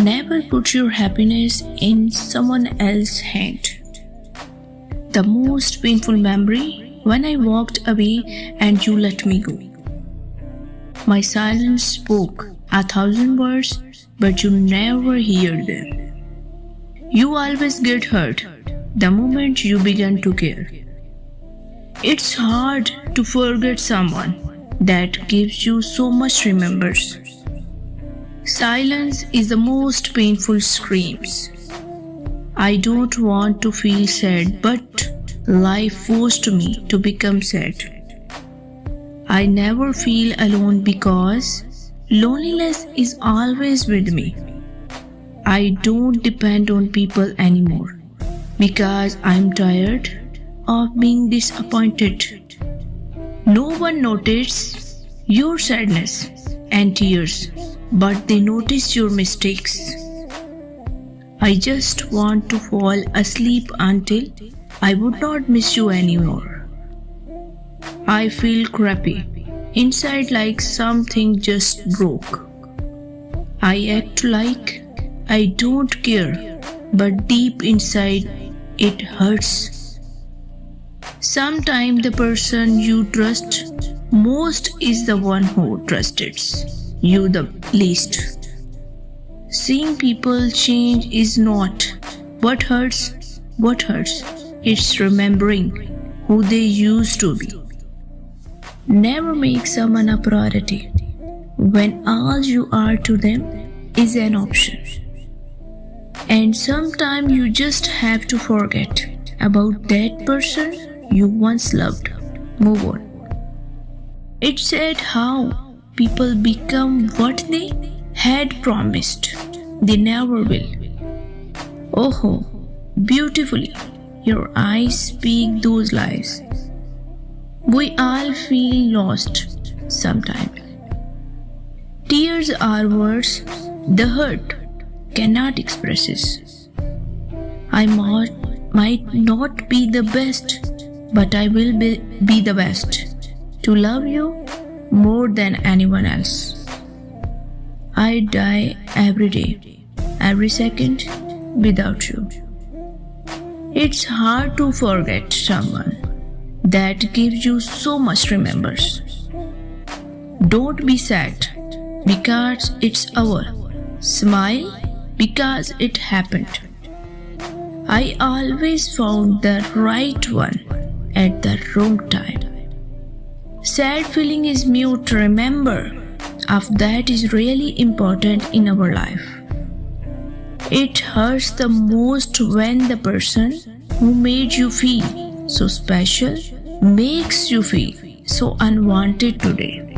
Never put your happiness in someone else's hand. The most painful memory, when I walked away and you let me go. My silence spoke 1,000 words, but you never hear them. You always get hurt the moment you begin to care. It's hard to forget someone that gives you so much remembers. Silence is the most painful screams. I don't want to feel sad, but life forced me to become sad. I never feel alone because loneliness is always with me. I don't depend on people anymore because I'm tired of being disappointed. No one notices your sadness and tears, but they notice your mistakes. I just want to fall asleep until I would not miss you anymore. I feel crappy inside, like something just broke. I act like I don't care, but deep inside it hurts. Sometimes the person you trust most is the one who trusted you the least. Seeing people change is not what hurts. What hurts, it's remembering who they used to be. Never make someone a priority when all you are to them is an option. And sometimes you just have to forget about that person you once loved. Move on. It said how people become what they had promised they never will. Oh, beautifully, your eyes speak those lies. We all feel lost sometimes. Tears are words the hurt cannot express it. I might not be the best, but I will be the best to love you more than anyone else. I die every day, every second without you. It's hard to forget someone that gives you so much remembers. Don't be sad because it's over. Smile because it happened. I always found the right one at the wrong time. Sad feeling is mute. Remember, of that is really important in our life. It hurts the most when the person who made you feel so special makes you feel so unwanted today.